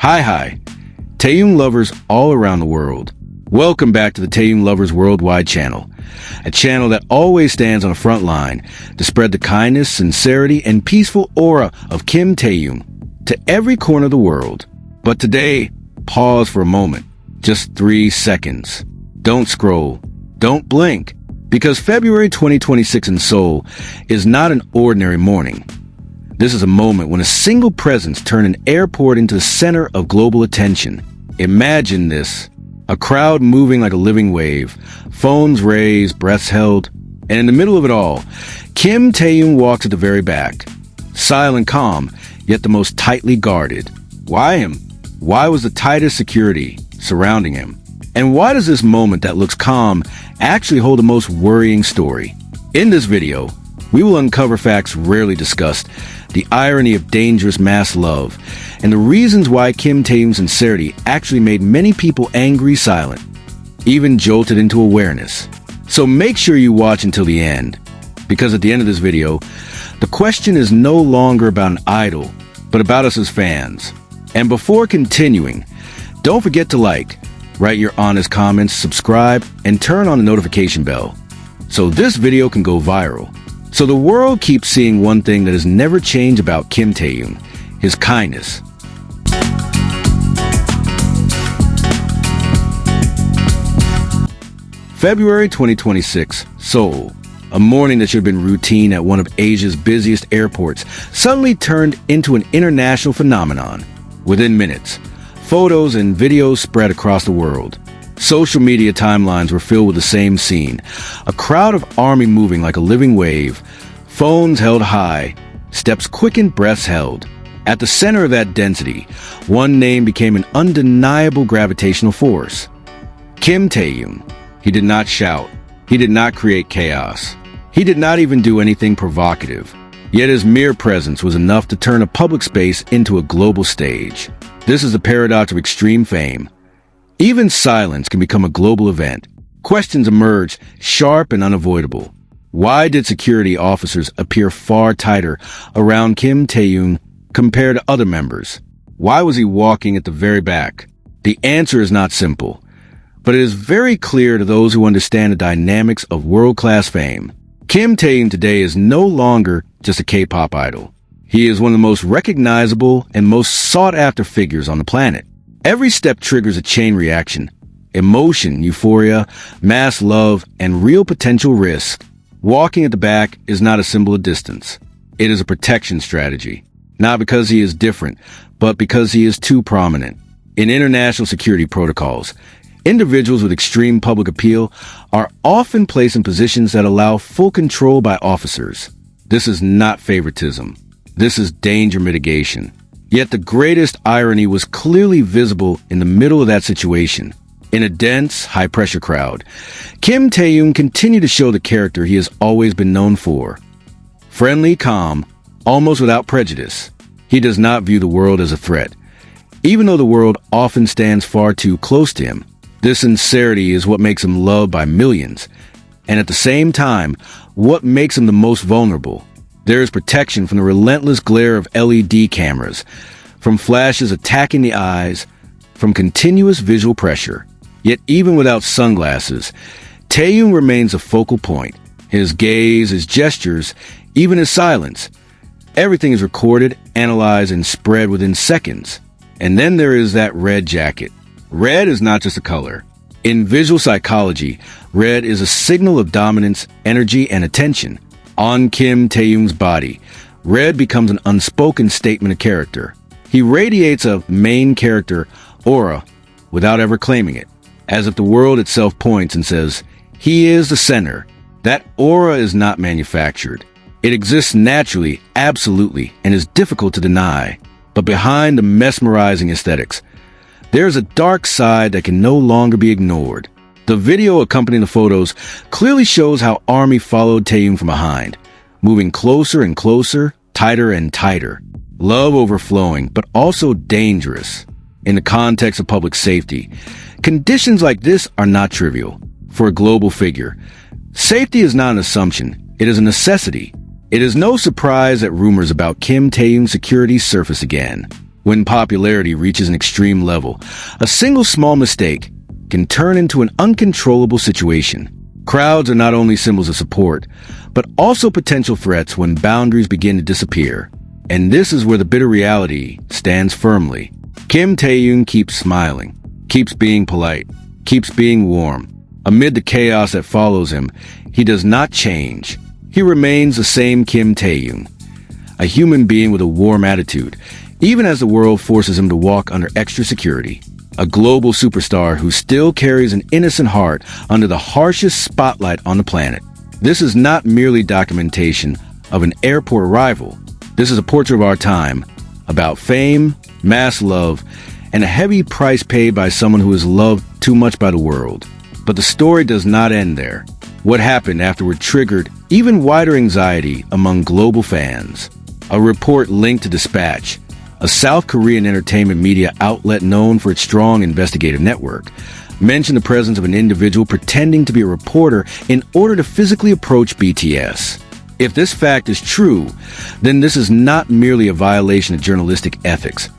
Hi, Taehyung lovers all around the world. Welcome back to the Taehyung Lovers Worldwide channel, a channel that always stands on the front line to spread the kindness, sincerity, and peaceful aura of Kim Taehyung to every corner of the world. But today, pause for a moment, just 3 seconds. Don't scroll, don't blink, because February 2026 in Seoul is not an ordinary morning. This is a moment when a single presence turned an airport into the center of global attention. Imagine this. A crowd moving like a living wave, phones raised, breaths held, and in the middle of it all, Kim Taehyung walks at the very back. Silent, calm, yet the most tightly guarded. Why him? Why was the tightest security surrounding him? And why does this moment that looks calm actually hold the most worrying story? In this video, we will uncover facts rarely discussed, the irony of dangerous mass love, and the reasons why Kim Taehyung's sincerity actually made many people angry silent, even jolted into awareness. So make sure you watch until the end, because at the end of this video, the question is no longer about an idol, but about us as fans. And before continuing, don't forget to like, write your honest comments, subscribe, and turn on the notification bell, so this video can go viral. So the world keeps seeing one thing that has never changed about Kim Taehyung, his kindness. February 2026, Seoul. A morning that should have been routine at one of Asia's busiest airports suddenly turned into an international phenomenon. Within minutes, photos and videos spread across the world. Social media timelines were filled with the same scene. A crowd of army moving like a living wave, phones held high, steps quickened, breaths held. At the center of that density, one name became an undeniable gravitational force. Kim Taehyung. He did not shout. He did not create chaos. He did not even do anything provocative. Yet his mere presence was enough to turn a public space into a global stage. This is the paradox of extreme fame. Even silence can become a global event. Questions emerge, sharp and unavoidable. Why did security officers appear far tighter around Kim Taehyung compared to other members? Why was he walking at the very back? The answer is not simple, but it is very clear to those who understand the dynamics of world-class fame. Kim Taehyung today is no longer just a K-pop idol. He is one of the most recognizable and most sought-after figures on the planet. Every step triggers a chain reaction. Emotion, euphoria, mass love, and real potential risk. Walking at the back is not a symbol of distance. It is a protection strategy. Not because he is different, but because he is too prominent. In international security protocols, individuals with extreme public appeal are often placed in positions that allow full control by officers. This is not favoritism. This is danger mitigation. Yet the greatest irony was clearly visible in the middle of that situation. In a dense, high-pressure crowd, Kim Taehyung continued to show the character he has always been known for. Friendly, calm, almost without prejudice. He does not view the world as a threat, even though the world often stands far too close to him. This sincerity is what makes him loved by millions, and at the same time, what makes him the most vulnerable. There is protection from the relentless glare of LED cameras, from flashes attacking the eyes, from continuous visual pressure. Yet even without sunglasses, Taehyung remains a focal point. His gaze, his gestures, even his silence. Everything is recorded, analyzed, and spread within seconds. And then there is that red jacket. Red is not just a color. In visual psychology, red is a signal of dominance, energy, and attention. On Kim Taehyung's body, red becomes an unspoken statement of character. He radiates a main character aura without ever claiming it, as if the world itself points and says, he is the center. That aura is not manufactured. It exists naturally, absolutely, and is difficult to deny. But behind the mesmerizing aesthetics, there's a dark side that can no longer be ignored. The video accompanying the photos clearly shows how ARMY followed Taehyung from behind, moving closer and closer, tighter and tighter. Love overflowing, but also dangerous. In the context of public safety, conditions like this are not trivial. For a global figure, safety is not an assumption, it is a necessity. It is no surprise that rumors about Kim Taehyung's security surface again. When popularity reaches an extreme level, a single small mistake can turn into an uncontrollable situation. Crowds are not only symbols of support, but also potential threats when boundaries begin to disappear. And this is where the bitter reality stands firmly. Kim Taehyung keeps smiling, keeps being polite, keeps being warm. Amid the chaos that follows him, he does not change. He remains the same Kim Taehyung, a human being with a warm attitude, even as the world forces him to walk under extra security. A global superstar who still carries an innocent heart under the harshest spotlight on the planet. This is not merely documentation of an airport arrival. This is a portrait of our time, about fame, mass love, and a heavy price paid by someone who is loved too much by the world. But the story does not end there. What happened afterward triggered even wider anxiety among global fans. A report linked to Dispatch, a South Korean entertainment media outlet known for its strong investigative network, mentioned the presence of an individual pretending to be a reporter in order to physically approach BTS. If this fact is true, then this is not merely a violation of journalistic ethics.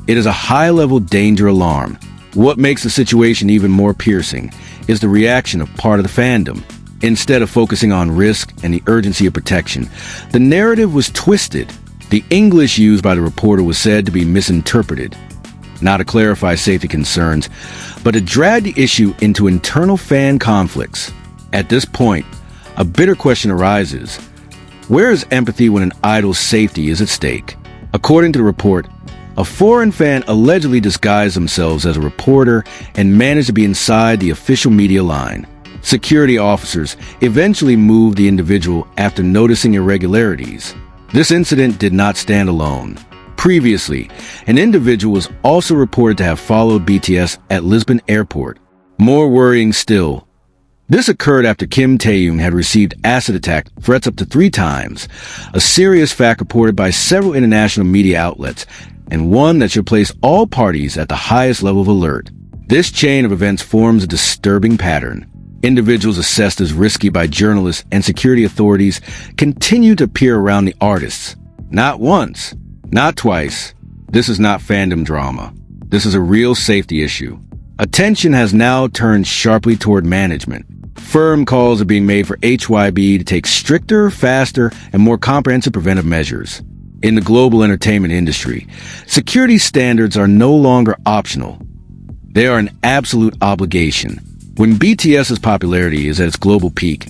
It is a high-level danger alarm. What makes the situation even more piercing is the reaction of part of the fandom. Instead of focusing on risk and the urgency of protection, the narrative was twisted. The English used by the reporter was said to be misinterpreted, not to clarify safety concerns, but to drag the issue into internal fan conflicts. At this point, a bitter question arises. Where is empathy when an idol's safety is at stake? According to the report, a foreign fan allegedly disguised themselves as a reporter and managed to be inside the official media line. Security officers eventually moved the individual after noticing irregularities. This incident did not stand alone. Previously, an individual was also reported to have followed BTS at Lisbon Airport. More worrying still, this occurred after Kim Taehyung had received acid attack threats up to 3 times, a serious fact reported by several international media outlets, and one that should place all parties at the highest level of alert. This chain of events forms a disturbing pattern. Individuals assessed as risky by journalists and security authorities continue to appear around the artists. Not once, not twice. This is not fandom drama. This is a real safety issue. Attention has now turned sharply toward management. Firm calls are being made for HYB to take stricter, faster, and more comprehensive preventive measures. In the global entertainment industry, security standards are no longer optional. They are an absolute obligation. When BTS's popularity is at its global peak,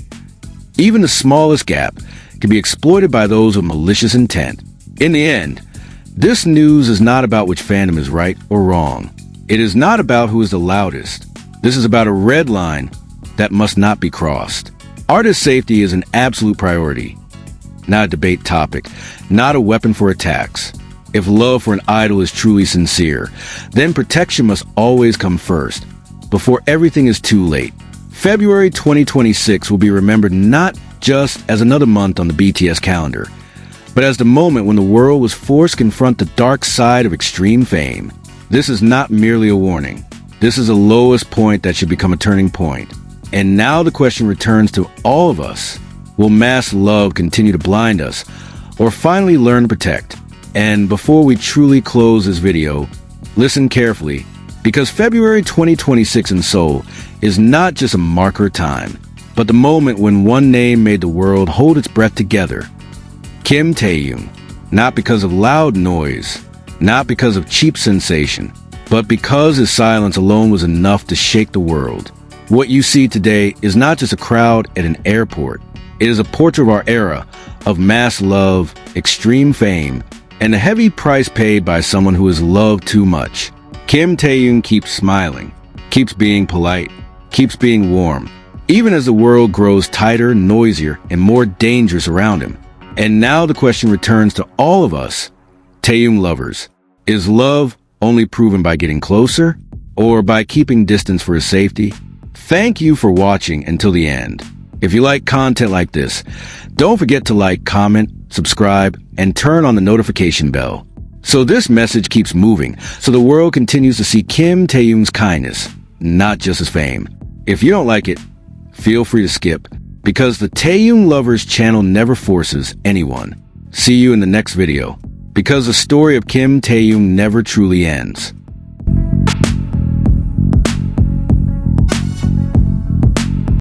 even the smallest gap can be exploited by those with malicious intent. In the end, this news is not about which fandom is right or wrong. It is not about who is the loudest. This is about a red line that must not be crossed. Artist safety is an absolute priority, not a debate topic, not a weapon for attacks. If love for an idol is truly sincere, then protection must always come first, before everything is too late. February 2026 will be remembered not just as another month on the BTS calendar, but as the moment when the world was forced to confront the dark side of extreme fame. This is not merely a warning. This is the lowest point that should become a turning point. And now the question returns to all of us. Will mass love continue to blind us, or finally learn to protect? And before we truly close this video, listen carefully, because February 2026 in Seoul is not just a marker of time, but the moment when one name made the world hold its breath together. Kim Taehyung, not because of loud noise, not because of cheap sensation, but because his silence alone was enough to shake the world. What you see today is not just a crowd at an airport. It is a portrait of our era, of mass love, extreme fame, and the heavy price paid by someone who is loved too much. Kim Taehyung keeps smiling, keeps being polite, keeps being warm, even as the world grows tighter, noisier, and more dangerous around him. And now the question returns to all of us, Taehyung lovers. Is love only proven by getting closer, or by keeping distance for his safety? Thank you for watching until the end. If you like content like this, don't forget to like, comment, subscribe, and turn on the notification bell, so this message keeps moving, so the world continues to see Kim Taehyung's kindness, not just his fame. If you don't like it, feel free to skip, because the Taehyung Lovers channel never forces anyone. See you in the next video. because the story of Kim Taehyung never truly ends.